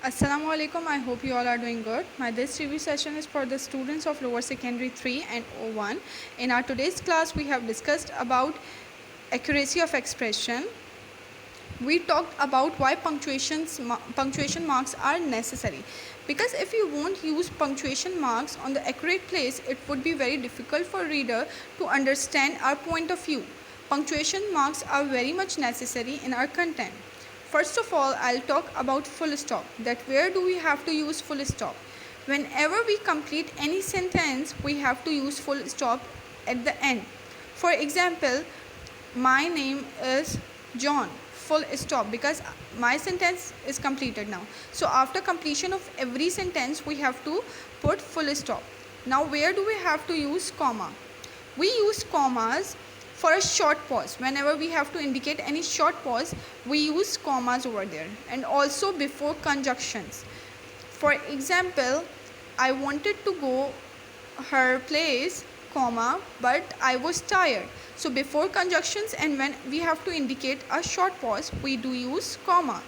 Assalamu alaikum. I hope you all are doing good. My this review session is for the students of lower secondary 3 and O1. In our today's class, we have discussed about accuracy of expression. We talked about why punctuation marks are necessary, because if you won't use punctuation marks on the accurate place, it would be very difficult for reader to understand our point of view. Punctuation marks are very much necessary in our content. First of all, I'll talk about full stop, that where do we have to use full stop. Whenever we complete any sentence, we have to use full stop at the end. For example, my name is John, full stop, because my sentence is completed now. So after completion of every sentence, we have to put full stop. Now where do we have to use comma? We use commas for a short pause. Whenever we have to indicate any short pause, we use commas over there, and also before conjunctions. For example, I wanted to go her place, comma, but I was tired. So before conjunctions and when we have to indicate a short pause, we do use comma.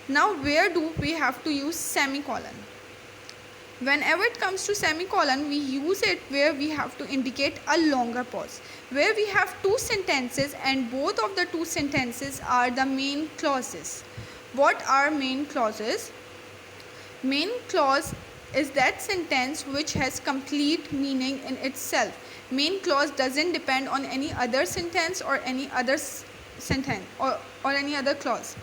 Now where do we have to use semicolon? Whenever it comes to semicolon, we use it where we have to indicate a longer pause, where we have two sentences and both of the two sentences are the main clauses. What are main clauses? Main clause is that sentence which has complete meaning in itself. Main clause doesn't depend on any other sentence or any other sentence or any other clause,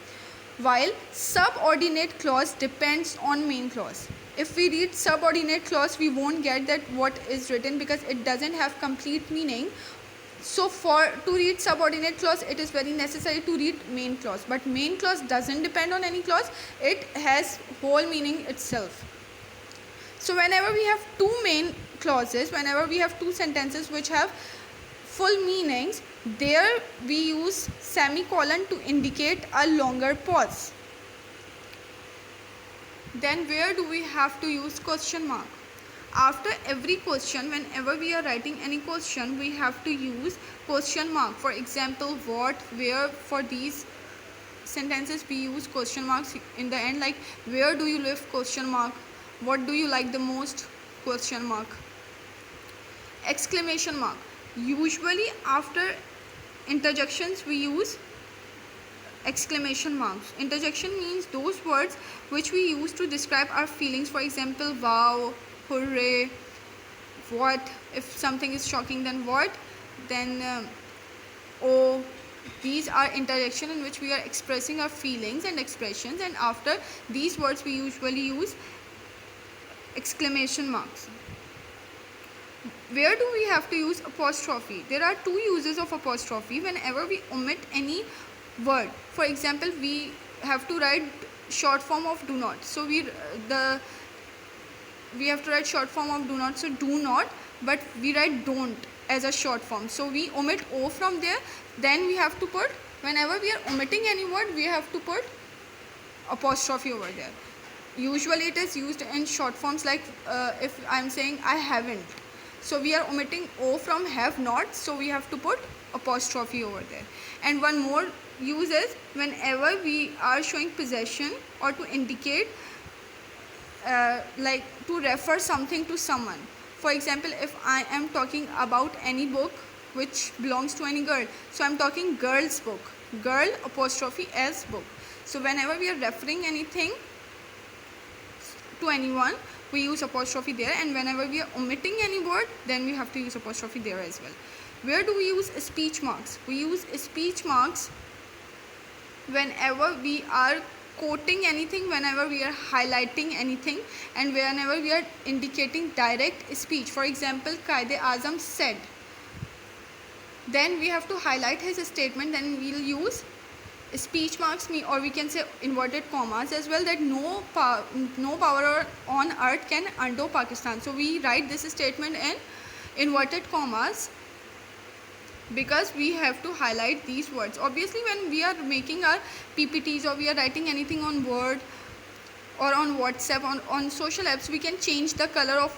while subordinate clause depends on main clause. If we read subordinate clause, we won't get that what is written, because it doesn't have complete meaning. So to read subordinate clause, it is very necessary to read main clause, but main clause doesn't depend on any clause, it has whole meaning itself. So whenever we have two main clauses, whenever we have two sentences which have full meanings, there we use semicolon to indicate a longer pause. Then where do we have to use question mark? After every question, whenever we are writing any question, we have to use question mark. For example, what, where, for these sentences we use question marks in the end, like where do you live, question mark, what do you like the most, question mark. Exclamation mark. Usually after interjections we use exclamation marks. Interjection means those words which we use to describe our feelings. For example, wow, hooray, what. If something is shocking, then what, then oh. These are interjection in which we are expressing our feelings and expressions, and after these words we usually use exclamation marks. Where do we have to use apostrophe? There are two uses of apostrophe whenever we omit any word. For example, we have to write short form of do not, so we have to write short form of do not, so do not, but we write don't as a short form, so we omit o from there. Then we have to put, whenever we are omitting any word, we have to put apostrophe over there. Usually it is used in short forms, like if I am saying I haven't, so we are omitting o from have not, so we have to put apostrophe over there. And one more use is whenever we are showing possession or to indicate like to refer something to someone. For example, if I am talking about any book which belongs to any girl, so I am talking girl's book, girl apostrophe as book. So whenever we are referring anything to anyone, we use apostrophe there, and whenever we are omitting any word, then we have to use apostrophe there as well. Where do we use speech marks? We use speech marks whenever we are quoting anything, whenever we are highlighting anything, and whenever we are indicating direct speech. For example, Quaid-e-Azam said, then we have to highlight his statement, then we will use speech marks, or we can say inverted commas as well, that no power on earth can undo Pakistan. So we write this statement in inverted commas because we have to highlight these words. Obviously, when we are making our PPTs or we are writing anything on Word or on WhatsApp, on social apps, we can change the color of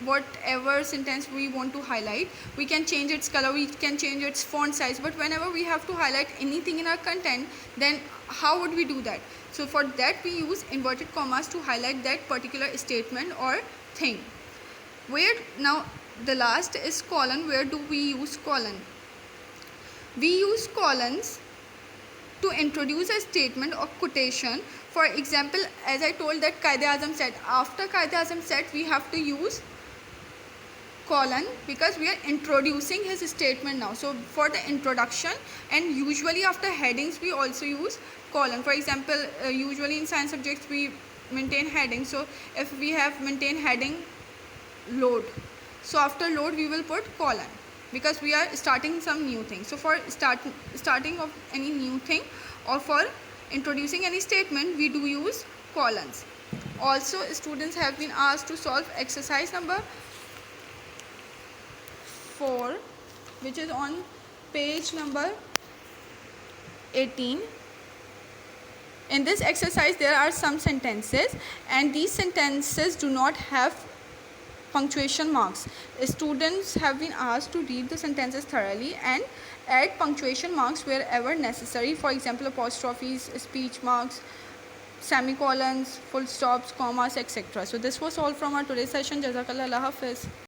whatever sentence we want to highlight. We can change its color, we can change its font size, but whenever we have to highlight anything in our content, then how would we do that? So for that we use inverted commas to highlight that particular statement or thing. Where now the last is colon. Where do we use colon? We use colons to introduce a statement or quotation. For example, as I told that Quaid-e-Azam said, after Quaid-e-Azam said we have to use colon because we are introducing his statement now. So for the introduction, and usually after headings we also use colon. For example, usually in science subjects we maintain heading. So if we have maintained heading load, so after load we will put colon because we are starting some new thing. So for starting of any new thing or for introducing any statement we do use colons. Also, students have been asked to solve exercise number 4, which is on page number 18. In this exercise there are some sentences, and these sentences do not have punctuation marks. Students have been asked to read the sentences thoroughly and add punctuation marks wherever necessary. For example, apostrophes, speech marks, semicolons, full stops, commas, etc. So this was all from our today's session. Jazakallah, Allah Hafiz.